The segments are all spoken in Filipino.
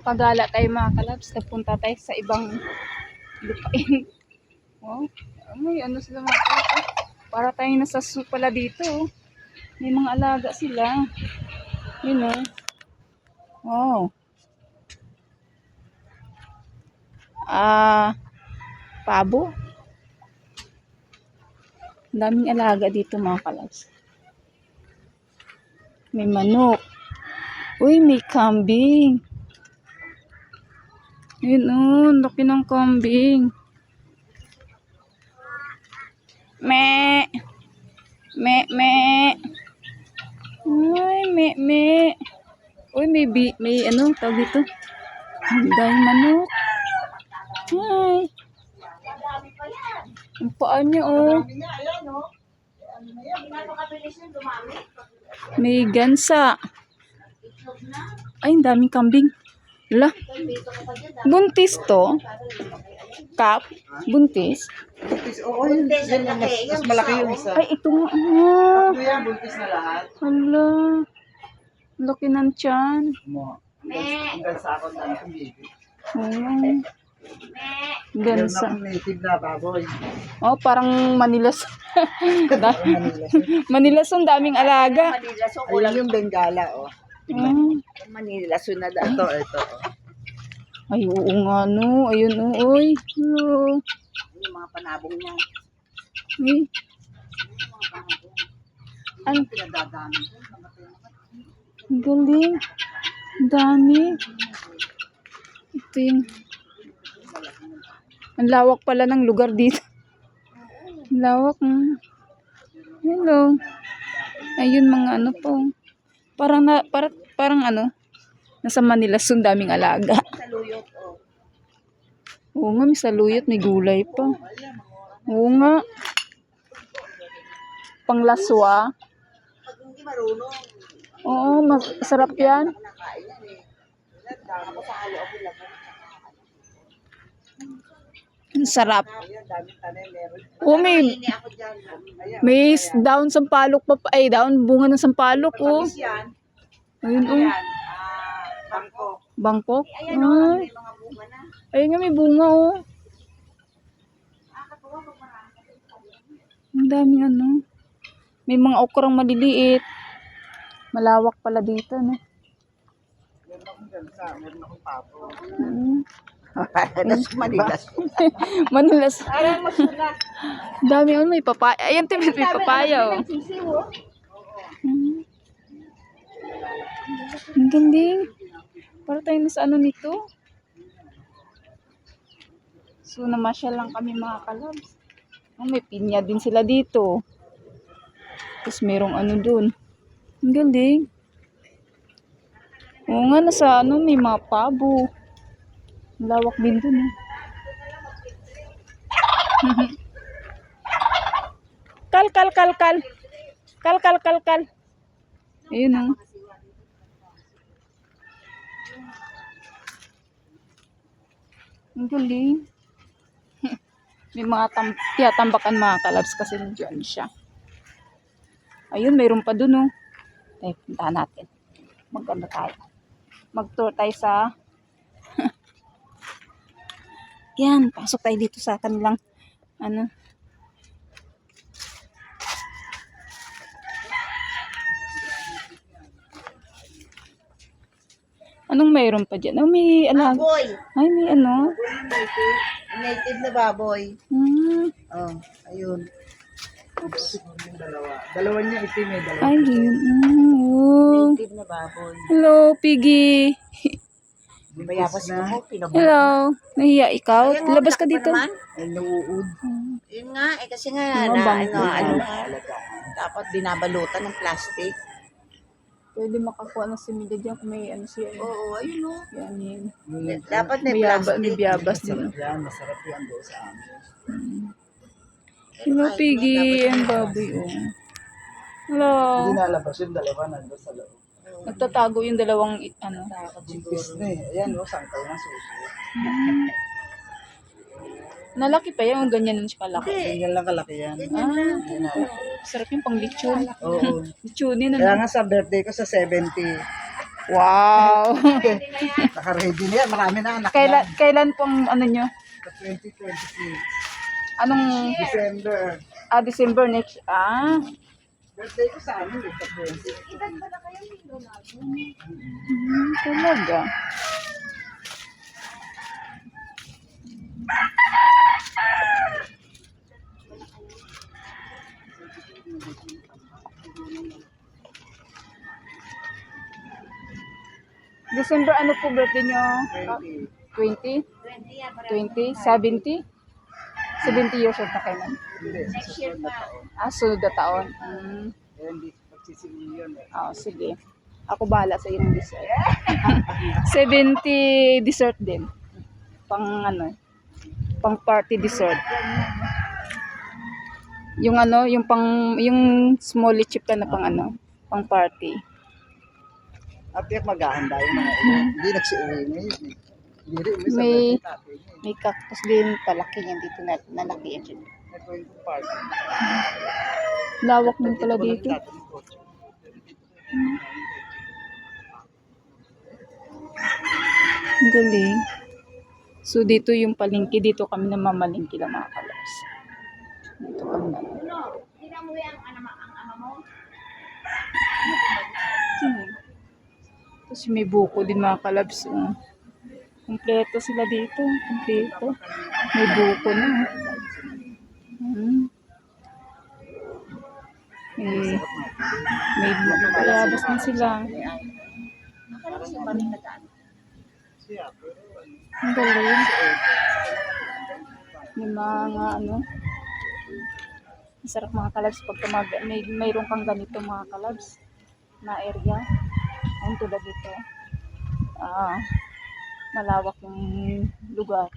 Pagala tayo mga kalabs. Napunta tayo sa ibang lupain. Wow. May ano sila mga kalabs. Para tayong nasa zoo pala dito. May mga alaga sila. Yun o. Wow. Pabo. Ang daming alaga dito mga kalabs. May manok. Uy, may kambing. Yun o, laki ng kambing. Me. Uy, me. Uy, may ano, tawag dito. Ang daming manok. Hi. Ang paan niya oh. May gansa. Ay, ang daming kambing. Wala. Buntis to. Kap. Buntis. Oo, buntis. Mas malaki yung isa. Ay, ito nga. Kuya, buntis na lahat. Hala. Laki ng tiyan. Hanggang sa ako na itong baby. Gansa. Meron akong native na baboy. Oh, parang Manilas. Manilas ang daming alaga. Manilaso, Ayun yung Bengala, oh. Manilaso na daw. Ito. Ay, oo nga no. Ayun, oy. Hello. Yung mga panabong niya. Ay. Ano? Pinadadami. Ang galing. Ang dami. Ito yung... Ang lawak pala ng lugar dito. Ang lawak. Hello. Ayun mga ano po. Parang ano. Nasa Manila, daming alaga. Saluyot, oh. Oo nga, may saluyot, may gulay pa. Oo nga. Panglaswa. Pag hindi marunong, Oo, masarap yan. nakain yan eh. Ako sa halo-halo lang. Ang sarap. Ayan, daming tanim meron. Oo, Hindi ako dyan. may daon sampalok pa. Ay, daon bunga ng sampalok. Oh. Yan. Ayun, oh. Yan. Bangkok. Bangkok. Ayan o, Ay, may mga bunga na. ayun nga, may bunga, oh. Ang daming ano. May mga okrang maliliit. Malawak pala dito, no? Meron akong gansa, meron akong papo. Tapos Manilas. Manilas. Ayan mo sila. Dami, ano, may papaya. Ayan, Timit, may papaya, oh. Sisiw, oh. Ang galing. Para tayo nasa ano nito. So, namasyal lang kami mga kalabs. Oh, may pinya din sila dito. Tapos merong ano dun. Ang galing. Oo nga, nasa ano, may mga pabo. Ang lawak din dun, eh. Kal. Kal. Ayun, oh. Ang galing. May mga tiyatambakan mga kalabs kasi nandiyan siya. Ayun, mayroon pa dun, oh. Tayo, puntahan natin. Maganda tayo. Mag-tour tayo sa... Yan, pasok tayo dito sa kanilang, ano. Anong mayroon pa dyan? Oh, may alaga. Baboy. Ay, may ano. Native na baboy. Oh, ayun. Yung dalawa. Dalawa niya itim, may dalawa. Ay, yun. Oh. Native na baboy. Hello, Piggy. Bayabas mo, pinabot. Hello. Nahiya ikaw? Labas ka dito. Ay, nauud. Yun nga, eh kasi nga, Mga na, bangko. ano, dapat binabalutan ng plastic. Pwede makakuha ng similya dyan kung may ano siya. Oo, ayun o. Yan, yan. Dapat may May plastic. biyabas din. Yan, masarap yan doon sa amin. Hello, Piggy. Ang baboy, oh. Hello. Hindi nalabas yung dalawa nandun sa loob. Nagtatago yung dalawang, ano. Buntis na eh. Ayan, oh, sangkal na susi. Nalaki pa yan, ganyan siya kalaki. Ganyan lang kalaki yan. Sarap yung pang lechon. Oo. Lechonin, Kaya ano. nga sa birthday ko sa 70, Wow. Naka-ready na yan. Marami na anak Kailan pong ano nyo? Sa 2023. Anong December. December next? Birthday ko sa amin sa 20. Talaga. December ano po birthday nyo? 20? 20? 70? 70 years old na kayo nun? Hindi, sa susunod na taon. Sunod na taon. Hindi, pagsisingin yun eh. Sige. Ako bahala sa inyong dessert. 70 dessert din. Pang party dessert. Yung yung small chip ka na pang party. At yak maghahanda yung mga ilo. Hindi nagsiuwi ngayon eh. Hindi rin uwi sa May- birthday tatay niya. May cactus din, palaki yan dito nalaki yan dyan. May going to party. Lawak din pala Dito ko lang dito. tatay yung kotse. Ang galing. So dito yung palengke, dito kami namamalengke lang mga kalabs. Dito kami na. Tapos may buko din mga kalabs. Kompleto sila dito. Kompleto. May buko na. May palabas na sila. Siya, pero Ang galing. May mga masarap mga kalabs pag mayroon kang ganito mga kalabs na area. Ang tulad dito. Malawak yung lugar.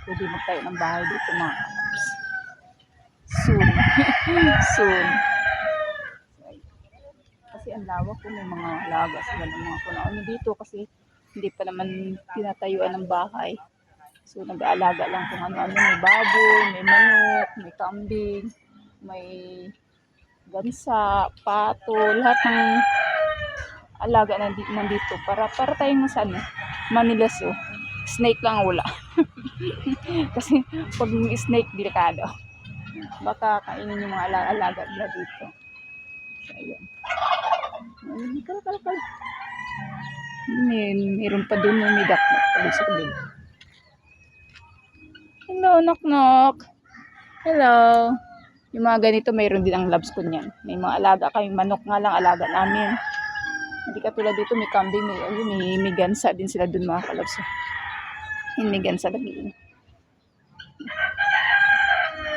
Pwede magtayo ng bahay dito mga kalabs. Soon. Soon. Kasi ang lawak ko, may mga alaga sila ng mga kunaon dito kasi hindi pa naman tinatayuan ng bahay. So nag-aalaga lang kung ano-ano. May baboy, may manok, may kambing, may gansa, pato, lahat ng alaga nandito para tayong nasa Manila Zoo. Snake lang wala. Kasi pag yung snake delikado. Baka kainin yung mga alaga nila dito. So ayun. Kal. Meron pa doon may dakmak pa sa kabila. Hello, knock. Hello. Yung mga ganito, mayroon din ang labs ko niyan. May mga alaga kaming manok nga lang, alaga namin. Hindi katulad dito, may kambing, may gansa din sila doon mga kalabs. May gansa lagi.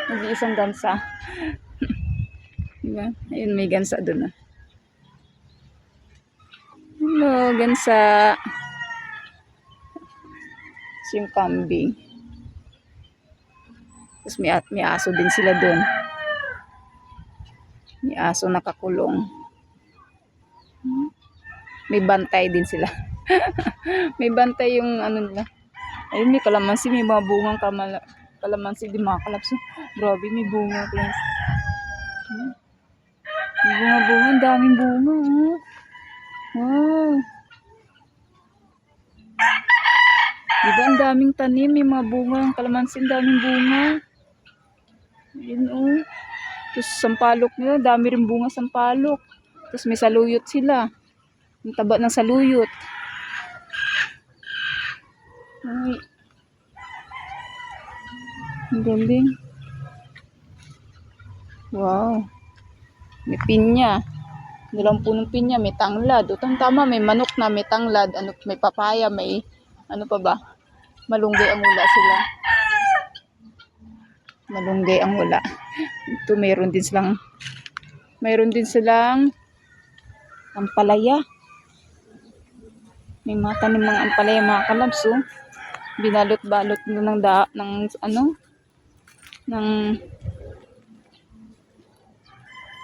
Nag-iisang gansa. Diba? Ayun, may gansa doon. Hello, gansa. Tapos yung kambing. Tapos may aso din sila doon. May aso nakakulong. May bantay din sila. May bantay yung nila. Ayun, may kalamansi. May mga bungang kalamansi din mga kalabs. Grabe, may bunga. May bunga. Ang daming bunga. Wow. Diba ang daming tanim, may mga bunga, ang kalamansi, ang daming bunga. Yun Tapos sampalok nila, dami rin bunga sampalok. Tapos may saluyot sila. Ang taba ng saluyot. Ay. Ang galing. Wow. May pinya. Nilang punong pinya, may tanglad. Tama, may manok na, may tanglad, may papaya, may pa ba? Malunggay ang wala sila. Malunggay ang wala. Ito mayroon din silang ampalaya. May mga tanim ng ampalaya mga kalabs. Binalot-balot nila ng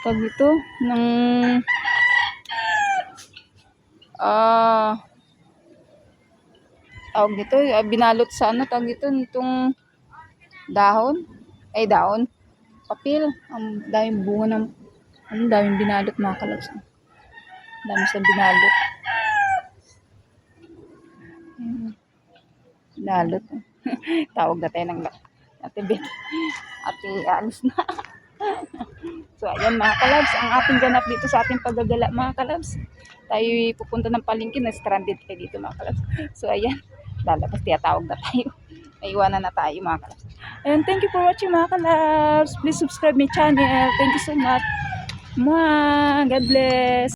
tag ito ng tawag dito, binalot sa tawag dito nitong dahon, papel. Ang daming bunga daming binalot mga kalabs. Dami sa binalot. Lalot. Tawag na tayo ng Ate Beth. Ate, alis na. So, ayan mga kalabs, ang ating ganap dito sa ating paggagala mga kalabs. Tayo pupunta ng palengke, na stranded tayo dito mga kalabs. So, ayan, lalabas, tiyatawag na tayo. Naiwanan na tayo mga kalabs. And thank you for watching mga kalabs. Please subscribe my channel. Thank you so much. Mwah! God bless.